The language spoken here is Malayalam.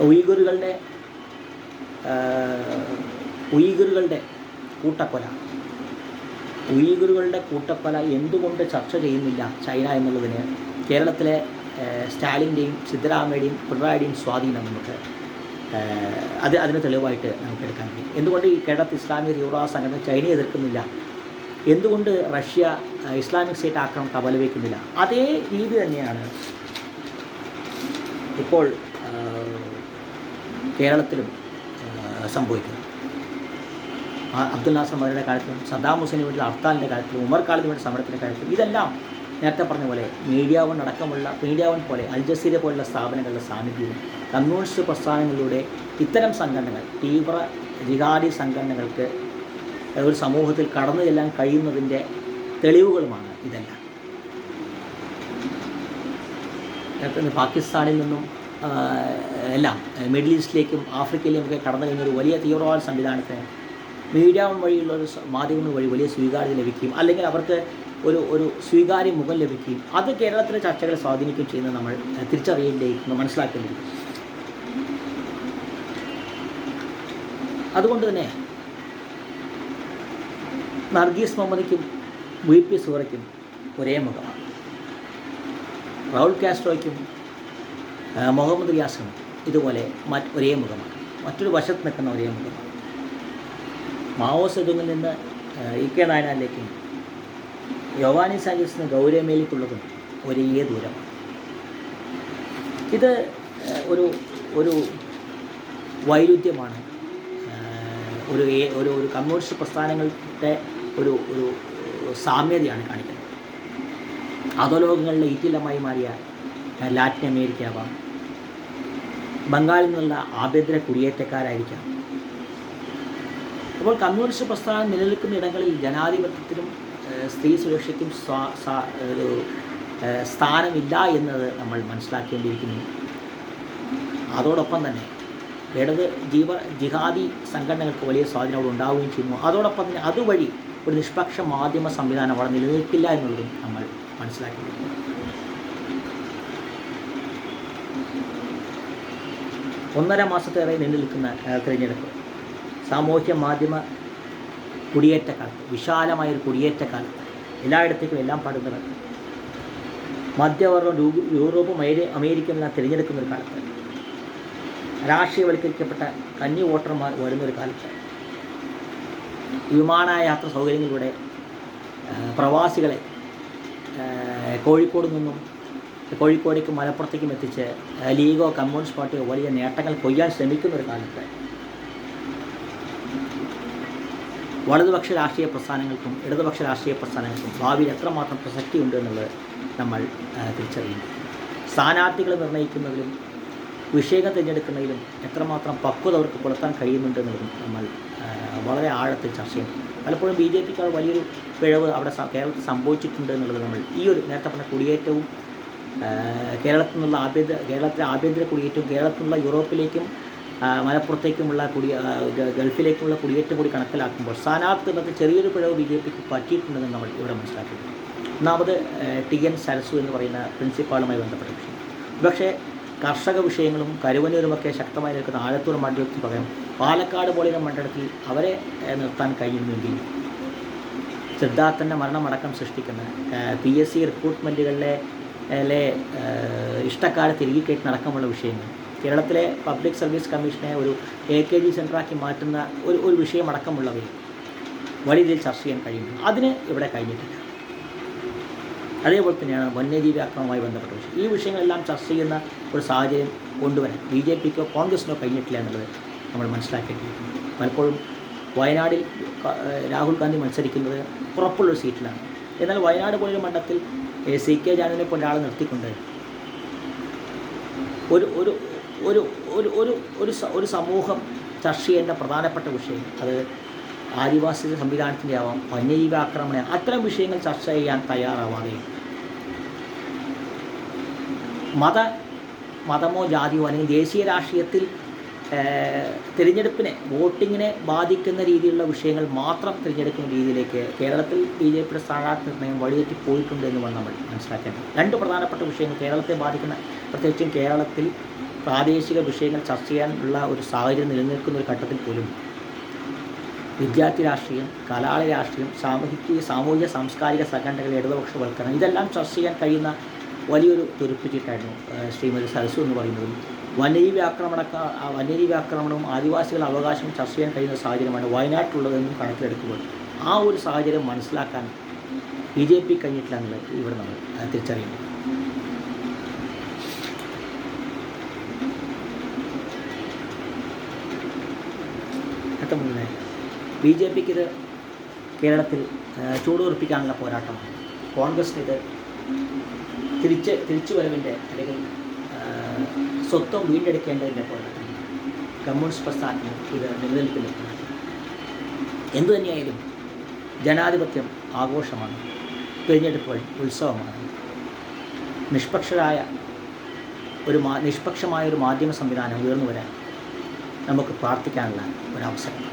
ഉയ്ഗുറുകളുടെ ഉയ്ഗുറുകളുടെ കൂട്ടക്കൊല കൂട്ടക്കൊല എന്തുകൊണ്ട് ചർച്ച ചെയ്യുന്നില്ല ചൈന എന്നുള്ളതിന് കേരളത്തിലെ സ്റ്റാലിൻ്റെയും സിദ്ധരാമയുടെയും പിണറായിയുടെയും സ്വാധീനം നമുക്ക് അതിന് തെളിവായിട്ട് നമുക്ക് എടുക്കാൻ കഴിയും. എന്തുകൊണ്ട് ഈ കേരളത്തിൽ ഇസ്ലാമിക തീവ്രവാദ സംഘടന ചൈനയെ എതിർക്കുന്നില്ല? എന്തുകൊണ്ട് റഷ്യ ഇസ്ലാമിക് സ്റ്റേറ്റ് ആക്രമണം കബളിപ്പിക്കുന്നില്ല? അതേ രീതി തന്നെയാണ് ഇപ്പോൾ കേരളത്തിലും സംഭവിക്കുന്നത്. അബ്ദുൽ നാസർ മദനിയുടെ കാലത്തിലും സദ്ദാം ഹുസൈന് വേണ്ടി ഹർത്താലിൻ്റെ കാര്യത്തിലും ഉമർ ഖാലിദിന് വേണ്ടി സമരത്തിൻ്റെ കാര്യത്തിലും ഇതെല്ലാം നേരത്തെ പറഞ്ഞ പോലെ മീഡിയ വൺ പോലെ അൽ ജസീര പോലുള്ള സ്ഥാപനങ്ങളുടെ സാന്നിധ്യവും കമ്മ്യൂണിസ്റ്റ് പ്രസ്ഥാനങ്ങളിലൂടെ ഇത്തരം സംഘടനകൾ തീവ്ര ജിഹാദി സംഘടനകൾക്ക് ഒരു സമൂഹത്തിൽ കടന്നു ചെല്ലാൻ കഴിയുന്നതിൻ്റെ തെളിവുകളുമാണ് ഇതെല്ലാം. പാകിസ്ഥാനിൽ നിന്നും എല്ലാം മിഡിൽ ഈസ്റ്റിലേക്കും ആഫ്രിക്കയിലേക്കൊക്കെ കടന്നു കഴിഞ്ഞൊരു വലിയ തീവ്രവാദ സംവിധാനത്തിന് മീഡിയ വഴിയുള്ളൊരു മാധ്യമങ്ങൾ വഴി വലിയ സ്വീകാര്യത ലഭിക്കുകയും അല്ലെങ്കിൽ അവർക്ക് ഒരു സ്വീകാര്യ മുഖം ലഭിക്കുകയും അത് കേരളത്തിലെ ചർച്ചകളെ സ്വാധീനിക്കുകയും ചെയ്യുന്നത് നമ്മൾ തിരിച്ചറിയേണ്ടിയിരിക്കുന്നു, മനസ്സിലാക്കേണ്ടിയിരിക്കുന്നു. അതുകൊണ്ട് തന്നെ നർഗീസ് മുഹമ്മദിക്കും VP സൂറയ്ക്കും ഒരേ മുഖമാണ്. റൗൾ കാസ്ട്രോയ്ക്കും മുഹമ്മദ് റിയാസിനും ഇതുപോലെ ഒരേ മുഖമാണ്, മറ്റൊരു വശത്ത് നിൽക്കുന്ന ഒരേ മുഖമാണ്. മാവോ സെതുങ്ങിൽ നിന്ന് EK നായനാരിലേക്കും യോവാനി സാഞ്ചസിന് ഗൗരവമേലിക്കുള്ളതും ഒരേ ദൂരമാണ്. ഇത് ഒരു വൈരുദ്ധ്യമാണ്, ഒരു കമ്മ്യൂണിസ്റ്റ് പ്രസ്ഥാനങ്ങളുടെ ഒരു സാമ്യതയാണ് കാണിക്കുന്നത്. അധോലോകങ്ങളിലെ ഈറ്റില്ലമായി മാറിയ ലാറ്റിൻ അമേരിക്ക ആവാം, ബംഗാളിൽ നിന്നുള്ള ആഭ്യന്തര കുടിയേറ്റക്കാരായിരിക്കാം. അപ്പോൾ കമ്മ്യൂണിസ്റ്റ് പ്രസ്ഥാനം നിലനിൽക്കുന്ന ഇടങ്ങളിൽ ജനാധിപത്യത്തിനും സ്ത്രീ സുരക്ഷയ്ക്കും സ്ഥാനമില്ല എന്നത് നമ്മൾ മനസ്സിലാക്കേണ്ടിയിരിക്കുന്നു. അതോടൊപ്പം തന്നെ ജിഹാദി സംഘടനകൾക്ക് വലിയ സ്വാധീനം അവിടെ ഉണ്ടാവുകയും ചെയ്യുന്നു. അതോടൊപ്പം തന്നെ അതുവഴി ഒരു നിഷ്പക്ഷ മാധ്യമ സംവിധാനം അവിടെ നിലനിൽക്കില്ല എന്നുള്ളതും നമ്മൾ മനസ്സിലാക്കിയിരിക്കുന്നു. ഒന്നര മാസത്തേറെ നീണ്ടു നിൽക്കുന്ന തിരഞ്ഞെടുപ്പ് സാമൂഹ്യ മാധ്യമ കുടിയേറ്റക്കാലത്ത്, വിശാലമായൊരു കുടിയേറ്റക്കാലത്ത് എല്ലായിടത്തേക്കും എല്ലാം പടുന്നത് മധ്യവർഗം യൂറോപ്പും അമേരിക്കയെല്ലാം തിരഞ്ഞെടുക്കുന്ന ഒരു കാലത്ത്, രാഷ്ട്രീയവൽക്കരിക്കപ്പെട്ട കന്നി വോട്ടർമാർ വരുന്നൊരു കാലത്ത്, വിമാനയാത്ര സൗകര്യങ്ങളിലൂടെ പ്രവാസികളെ കോഴിക്കോടേക്കും മലപ്പുറത്തേക്കും എത്തിച്ച് ലീഗോ കമ്മ്യൂണിസ്റ്റ് പാർട്ടിയോ വലിയ നേട്ടങ്ങൾ കൊയ്യാൻ ശ്രമിക്കുന്നൊരു കാലത്ത് വലതുപക്ഷ രാഷ്ട്രീയ പ്രസ്ഥാനങ്ങൾക്കും ഇടതുപക്ഷ രാഷ്ട്രീയ പ്രസ്ഥാനങ്ങൾക്കും ഭാവിയിൽ എത്രമാത്രം പ്രസക്തിയുണ്ട് എന്നുള്ളത് നമ്മൾ തിരിച്ചറിയുന്നു. സ്ഥാനാർത്ഥികളെ നിർണ്ണയിക്കുന്നതിലും വിഷയങ്ങൾ തിരഞ്ഞെടുക്കുന്നതിലും എത്രമാത്രം പക്വത അവർക്ക് പുലർത്താൻ കഴിയുന്നുണ്ട് എന്നുള്ളതും നമ്മൾ വളരെ ആഴത്തിൽ ചർച്ച ചെയ്യുന്നു. പലപ്പോഴും BJPക്കാർ വലിയൊരു പിഴവ് അവിടെ കേരളത്തിൽ സംഭവിച്ചിട്ടുണ്ട് എന്നുള്ളത് നമ്മൾ ഈ ഒരു നേരത്തെ പറഞ്ഞ കുടിയേറ്റവും കേരളത്തിലെ ആഭ്യന്തര കുടിയേറ്റവും കേരളത്തിൽ നിന്നുള്ള യൂറോപ്പിലേക്കും മലപ്പുറത്തേക്കുമുള്ള ഗൾഫിലേക്കുമുള്ള കുടിയേറ്റം കൂടി കണക്കിലാക്കുമ്പോൾ സ്ഥാനാർത്ഥികൾക്ക് ചെറിയൊരു പിഴവ് BJPക്ക് പറ്റിയിട്ടുണ്ടെന്ന് നമ്മൾ ഇവിടെ മനസ്സിലാക്കുന്നു. ഒന്നാമത് TN സരസു എന്ന് പറയുന്ന പ്രിൻസിപ്പാളുമായി ബന്ധപ്പെട്ട വിഷയം. പക്ഷേ കർഷക വിഷയങ്ങളും കരുവന്നൂരുമൊക്കെ ശക്തമായി നിൽക്കുന്ന ആലത്തൂർ മണ്ഡലത്തിന് പകരം പാലക്കാട് പോലെയുള്ള മണ്ഡലത്തിൽ അവരെ നിർത്താൻ കഴിയുമെങ്കിൽ സിദ്ധാർത്ഥൻ്റെ മരണമടക്കം സൃഷ്ടിക്കുന്ന PSC റിക്രൂട്ട്മെൻറ്റുകളിലെ ഇഷ്ടക്കാരെ തിരികെ കയറ്റി നടക്കമുള്ള വിഷയങ്ങൾ, കേരളത്തിലെ പബ്ലിക് സർവീസ് കമ്മീഷനെ ഒരു AKG സെൻ്ററാക്കി മാറ്റുന്ന ഒരു വിഷയമടക്കമുള്ളവയിൽ വലിയ രീതിയിൽ ചർച്ച ചെയ്യാൻ കഴിയുന്നു. അതിന് ഇവിടെ കഴിഞ്ഞിട്ടില്ല. അതേപോലെ തന്നെയാണ് വന്യജീവി ആക്രമണവുമായി ബന്ധപ്പെട്ട വിഷയം. ഈ വിഷയങ്ങളെല്ലാം ചർച്ച ചെയ്യുന്ന ഒരു സാഹചര്യം കൊണ്ടുവരാൻ BJPക്കോ കോൺഗ്രസിനോ കഴിഞ്ഞിട്ടില്ല എന്നുള്ളത് നമ്മൾ മനസ്സിലാക്കേണ്ടിയിരിക്കുന്നു. പലപ്പോഴും വയനാടിൽ രാഹുൽ ഗാന്ധി മത്സരിക്കുന്നത് ഉറപ്പുള്ളൊരു സീറ്റിലാണ്. എന്നാൽ വയനാട് പോലൊരു മണ്ഡലത്തിൽ CK ജാനുവിനെ പോലെ ആളെ നിർത്തിക്കൊണ്ട് ഒരു സമൂഹം ചർച്ച ചെയ്യേണ്ട പ്രധാനപ്പെട്ട വിഷയം, അത് ആദിവാസി സംവിധാനത്തിൻ്റെ ആവാം, വന്യജീവി ആക്രമണം, അത്തരം വിഷയങ്ങൾ ചർച്ച ചെയ്യാൻ തയ്യാറാവാതെയും മതമോ ജാതിയോ അല്ലെങ്കിൽ ദേശീയ രാഷ്ട്രീയത്തിൽ തിരഞ്ഞെടുപ്പിനെ വോട്ടിങ്ങിനെ ബാധിക്കുന്ന രീതിയിലുള്ള വിഷയങ്ങൾ മാത്രം തിരഞ്ഞെടുക്കുന്ന രീതിയിലേക്ക് കേരളത്തിൽ BJPയുടെ സ്ഥാനാർത്ഥി നിർണ്ണയം വഴിതെറ്റി പോയിട്ടുണ്ട് എന്ന് നമ്മൾ മനസ്സിലാക്കേണ്ടത്. രണ്ട് പ്രധാനപ്പെട്ട വിഷയങ്ങൾ കേരളത്തെ ബാധിക്കുന്ന, പ്രത്യേകിച്ചും കേരളത്തിൽ പ്രാദേശിക വിഷയങ്ങൾ ചർച്ച ചെയ്യാനുള്ള ഒരു സാഹചര്യം നിലനിൽക്കുന്ന ഒരു ഘട്ടത്തിൽ പോലും വിദ്യാർത്ഥി രാഷ്ട്രീയം, കലാലയ രാഷ്ട്രീയം, സാമൂഹിക സാംസ്കാരിക സംഘടനകളുടെ ഇടതുപക്ഷവൽക്കരണം ഇതെല്ലാം ചർച്ച ചെയ്യാൻ കഴിയുന്ന വലിയൊരു തുരുപ്പിച്ചിട്ടായിരുന്നു ശ്രീമതി സരസു എന്ന് പറയുന്നതും വന്യജീവി ആക്രമണവും ആദിവാസികളുടെ അവകാശവും ചർച്ച ചെയ്യാൻ കഴിയുന്ന സാഹചര്യമാണ് വയനാട്ടിലുള്ളതെന്നും കണക്കിലെടുക്കുമ്പോൾ ആ ഒരു സാഹചര്യം മനസ്സിലാക്കാൻ BJP കഴിഞ്ഞിട്ടില്ല എന്നുള്ളത് ഇവിടെ നമ്മൾ തിരിച്ചറിയുന്നു. മുന്നേ BJPക്ക് ഇത് കേരളത്തിൽ ചൂടുറപ്പിക്കാനുള്ള പോരാട്ടമാണ്. കോൺഗ്രസിന് ഇത് തിരിച്ചുവരവിൻ്റെ അല്ലെങ്കിൽ സ്വത്വം വീണ്ടെടുക്കേണ്ടതിൻ്റെ പോരാട്ടം. കമ്മ്യൂണിസ്റ്റ് പ്രസ്ഥാനത്തിന് ഇത് നിലനിൽപ്പില്ല. എന്തുതന്നെയായാലും ജനാധിപത്യം ആഘോഷമാണ്, തിരഞ്ഞെടുപ്പുകൾ ഉത്സവമാണ്. നിഷ്പക്ഷമായ ഒരു മാധ്യമ സംവിധാനം ഉയർന്നു വരാൻ നമുക്ക് പ്രാർത്ഥിക്കാനുള്ള ഒരവസരം.